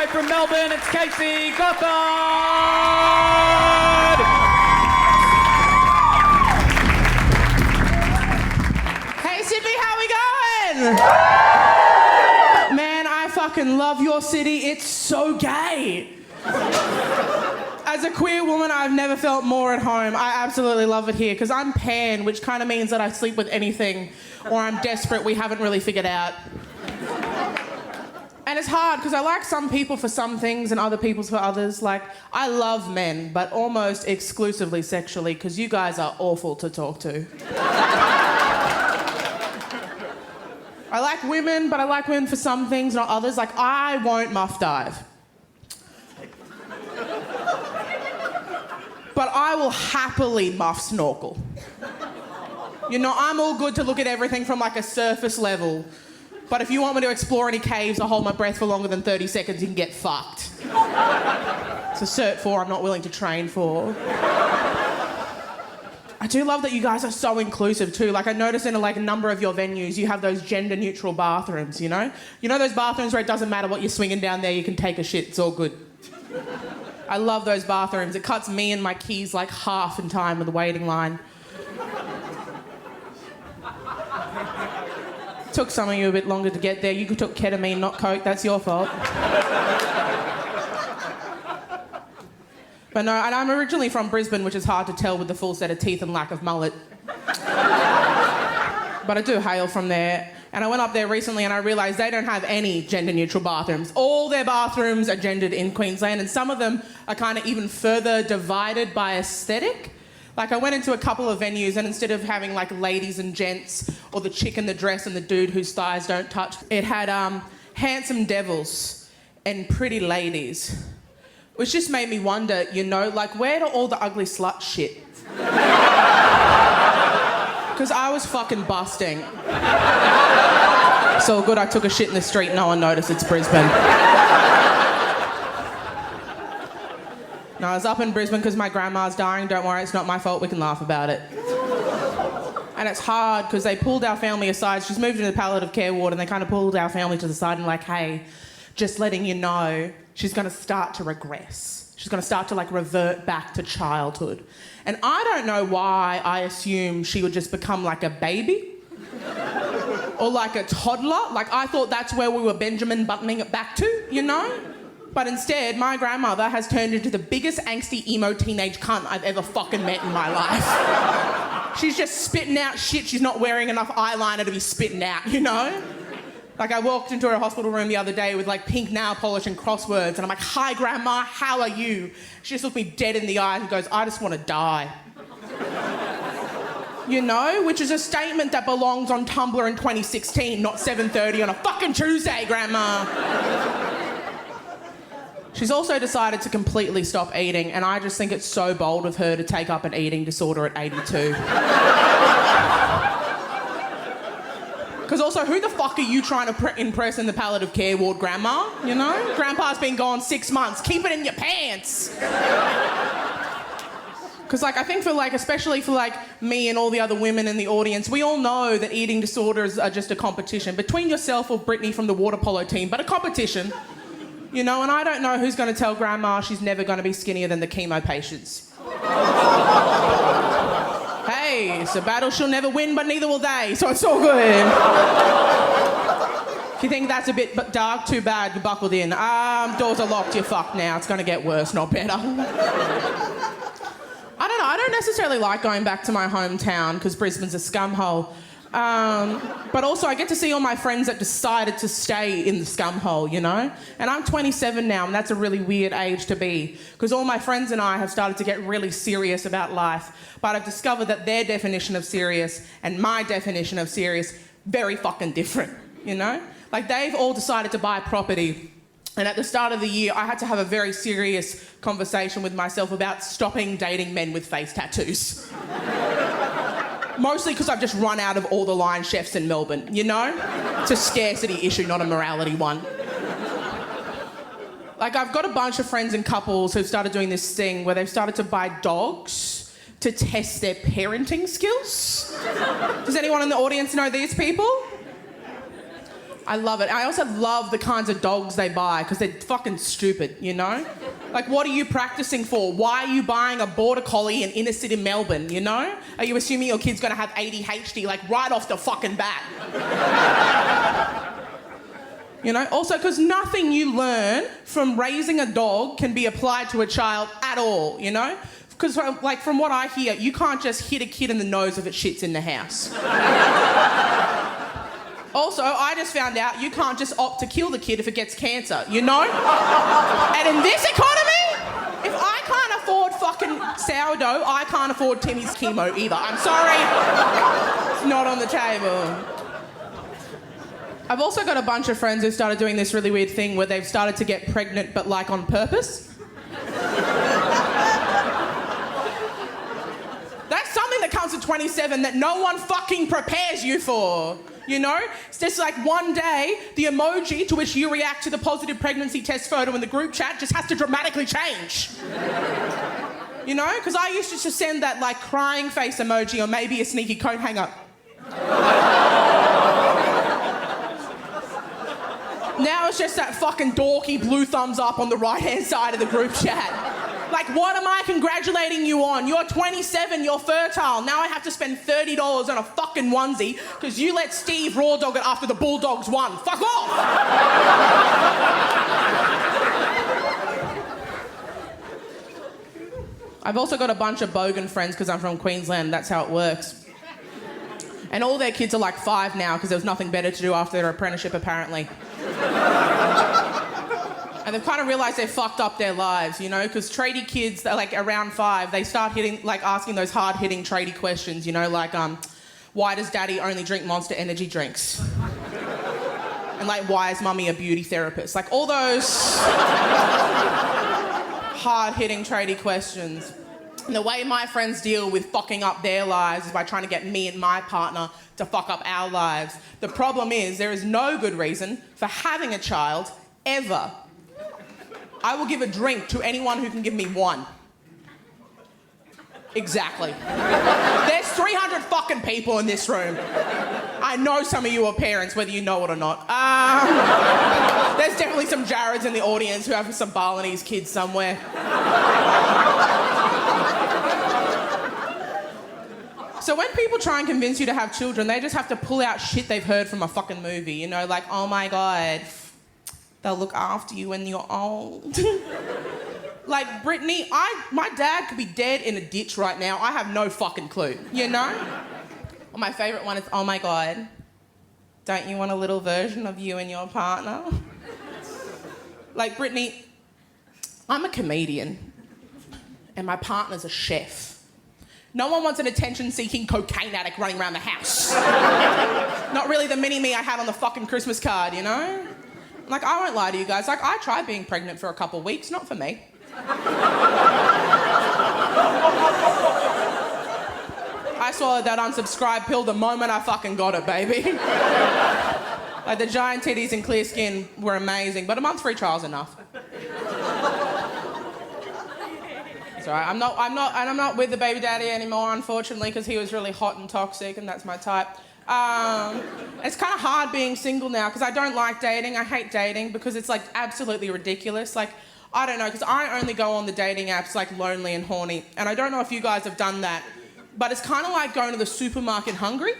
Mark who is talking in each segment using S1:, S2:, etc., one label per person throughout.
S1: way from Melbourne, it's Casey Gothard!
S2: Hey Sydney, how we going? Man, I fucking love your city. It's so gay. As a queer woman, I've never felt more at home. I absolutely love it here because I'm pan, which kind of means that I sleep with anything, or I'm desperate, we haven't really figured out. And it's hard because I like some people for some things and other people for others. Like, I love men, but almost exclusively sexually because you guys are awful to talk to. I like women, but I like women for some things, not others. Like, I won't muff dive. But I will happily muff snorkel. You know, I'm all good to look at everything from like a surface level. But if you want me to explore any caves or hold my breath for longer than 30 seconds, you can get fucked. It's a Cert 4 I'm not willing to train for. I do love that you guys are so inclusive too. Like I notice in a number of your venues, you have those gender neutral bathrooms, you know? You know those bathrooms where it doesn't matter what you're swinging down there, you can take a shit, it's all good. I love those bathrooms. It cuts me and my keys like half in time with the waiting line. Took some of you a bit longer to get there. You took ketamine, not coke. That's your fault. But no, and I'm originally from Brisbane, which is hard to tell with the full set of teeth and lack of mullet. But I do hail from there. And I went up there recently and I realised they don't have any gender-neutral bathrooms. All their bathrooms are gendered in Queensland, and some of them are kind of even further divided by aesthetic. Like, I went into a couple of venues and instead of having, like, ladies and gents or the chick in the dress and the dude whose thighs don't touch, it had handsome devils and pretty ladies, which just made me wonder, you know, like, where do all the ugly sluts shit? Because I was fucking busting. So good I took a shit in the street, no one noticed, it's Brisbane. No, I was up in Brisbane because my grandma's dying. Don't worry, it's not my fault. We can laugh about it. And it's hard because they pulled our family aside. She's moved into the palliative care ward and they kind of pulled our family to the side and like, hey, just letting you know, she's going to start to regress. She's going to start to like revert back to childhood. And I don't know why I assumed she would just become like a baby or like a toddler. Like I thought that's where we were Benjamin buttoning it back to, you know? But instead, my grandmother has turned into the biggest angsty emo teenage cunt I've ever fucking met in my life. She's just spitting out shit she's not wearing enough eyeliner to be spitting out, you know? Like I walked into her hospital room the other day with like pink nail polish and crosswords and I'm like, hi grandma, how are you? She just looked me dead in the eye and goes, I just want to die. You know, which is a statement that belongs on Tumblr in 2016, not 7:30 on a fucking Tuesday, grandma. She's also decided to completely stop eating, and I just think it's so bold of her to take up an eating disorder at 82. Because also, who the fuck are you trying to impress in the palliative care ward, Grandma? You know? Grandpa's been gone 6 months. Keep it in your pants. Because, like, I think for, like, especially for, like, me and all the other women in the audience, we all know that eating disorders are just a competition between yourself or Brittany from the water polo team, but a competition. You know, and I don't know who's going to tell Grandma she's never going to be skinnier than the chemo patients. Hey, it's a battle she'll never win, but neither will they, so it's all good. If you think that's a bit dark, too bad, you buckled in. Doors are locked, you're fucked now. It's going to get worse, not better. I don't know, I don't necessarily like going back to my hometown because Brisbane's a scumhole. But also I get to see all my friends that decided to stay in the scumhole, you know? And I'm 27 now, and that's a really weird age to be, because all my friends and I have started to get really serious about life, but I've discovered that their definition of serious and my definition of serious, very fucking different, you know? Like, they've all decided to buy property, and at the start of the year, I had to have a very serious conversation with myself about stopping dating men with face tattoos. Mostly because I've just run out of all the line chefs in Melbourne, you know? It's a scarcity issue, not a morality one. Like, I've got a bunch of friends and couples who've started doing this thing where they've started to buy dogs to test their parenting skills. Does anyone in the audience know these people? I love it. I also love the kinds of dogs they buy because they're fucking stupid, you know? Like, what are you practicing for? Why are you buying a border collie in inner city Melbourne, you know? Are you assuming your kid's going to have ADHD, like, right off the fucking bat? You know? Also, because nothing you learn from raising a dog can be applied to a child at all, you know? Because, like, from what I hear, you can't just hit a kid in the nose if it shits in the house. Also, I just found out you can't just opt to kill the kid if it gets cancer, you know? And in this economy, if I can't afford fucking sourdough, I can't afford Timmy's chemo either. I'm sorry. It's not on the table. I've also got a bunch of friends who started doing this really weird thing where they've started to get pregnant, but like on purpose. That's something that comes to 27 that no one fucking prepares you for. You know? It's just like one day, the emoji to which you react to the positive pregnancy test photo in the group chat just has to dramatically change. You know? Because I used to just send that like crying face emoji or maybe a sneaky coat hanger. Now it's just that fucking dorky blue thumbs up on the right-hand side of the group chat. Like, what am I congratulating you on? You're 27, you're fertile. Now I have to spend $30 on a fucking onesie because you let Steve raw dog it after the Bulldogs won. Fuck off! I've also got a bunch of bogan friends because I'm from Queensland. That's how it works. And all their kids are like 5 now because there was nothing better to do after their apprenticeship, apparently. And they've kind of realised they've fucked up their lives, you know, because tradie kids, they're like around 5, they start asking those hard-hitting tradie questions, you know, like, why does daddy only drink Monster Energy drinks? And like, why is mummy a beauty therapist? Like, all those hard-hitting tradie questions. And the way my friends deal with fucking up their lives is by trying to get me and my partner to fuck up our lives. The problem is there is no good reason for having a child ever. I will give a drink to anyone who can give me one. Exactly. There's 300 fucking people in this room. I know some of you are parents, whether you know it or not. There's definitely some Jareds in the audience who have some Balinese kids somewhere. So when people try and convince you to have children, they just have to pull out shit they've heard from a fucking movie, you know, like, oh my God, they'll look after you when you're old. Like, Brittany, my dad could be dead in a ditch right now. I have no fucking clue, you know? Or my favourite one is, oh my God, don't you want a little version of you and your partner? Like, Brittany, I'm a comedian and my partner's a chef. No one wants an attention-seeking cocaine addict running around the house. Not really the mini-me I had on the fucking Christmas card, you know? Like, I won't lie to you guys. Like, I tried being pregnant for a couple of weeks. Not for me. I swallowed that unsubscribe pill the moment I fucking got it, baby. Like, the giant titties and clear skin were amazing, but a month's free trial's enough. It's all right. I'm not with the baby daddy anymore, unfortunately, because he was really hot and toxic, and that's my type. It's kind of hard being single now because I don't like dating. I hate dating because it's like absolutely ridiculous. Like, I don't know, because I only go on the dating apps like Lonely and Horny, and I don't know if you guys have done that, but it's kind of like going to the supermarket hungry.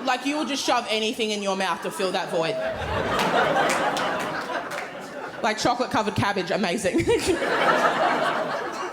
S2: Like, you will just shove anything in your mouth to fill that void. Like chocolate-covered cabbage, amazing.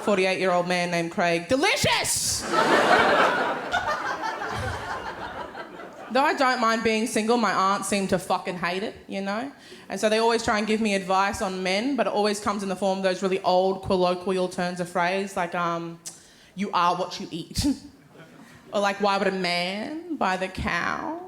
S2: 48-year-old man named Craig, delicious! Though I don't mind being single, my aunts seem to fucking hate it, you know? And so they always try and give me advice on men, but it always comes in the form of those really old colloquial turns of phrase, like, you are what you eat. Or like, why would a man buy the cow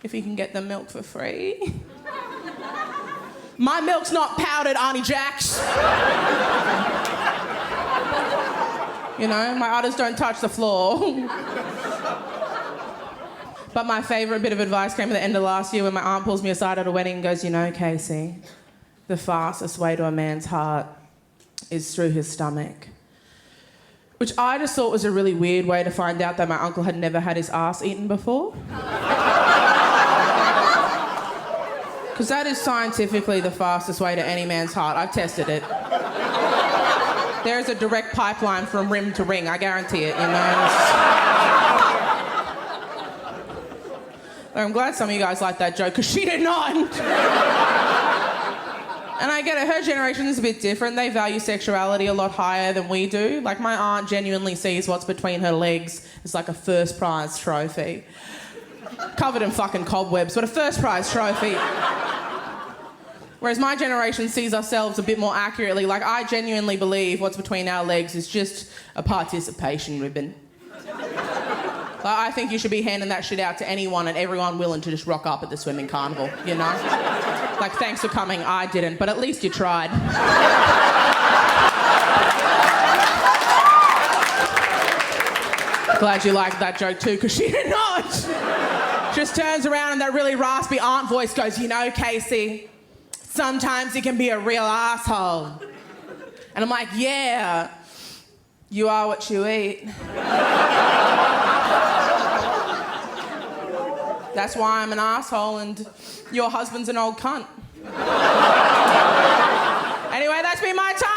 S2: if he can get the milk for free? My milk's not powdered, Auntie Jax. You know, my udders don't touch the floor. But my favourite bit of advice came at the end of last year when my aunt pulls me aside at a wedding and goes, you know, Casey, the fastest way to a man's heart is through his stomach. Which I just thought was a really weird way to find out that my uncle had never had his ass eaten before. Because that is scientifically the fastest way to any man's heart. I've tested it. There is a direct pipeline from rim to ring, I guarantee it, you know. I'm glad some of you guys like that joke, because she did not. And I get it, her generation is a bit different. They value sexuality a lot higher than we do. Like, my aunt genuinely sees what's between her legs as like a first prize trophy. Covered in fucking cobwebs, but a first prize trophy. Whereas my generation sees ourselves a bit more accurately. Like, I genuinely believe what's between our legs is just a participation ribbon. Like, I think you should be handing that shit out to anyone and everyone willing to just rock up at the swimming carnival, you know? Like, thanks for coming, I didn't, but at least you tried. Glad you liked that joke too, because she did not. Just turns around and that really raspy aunt voice goes, you know, Casey, sometimes you can be a real asshole. And I'm like, yeah, you are what you eat. That's why I'm an asshole and your husband's an old cunt. Anyway, that's been my time.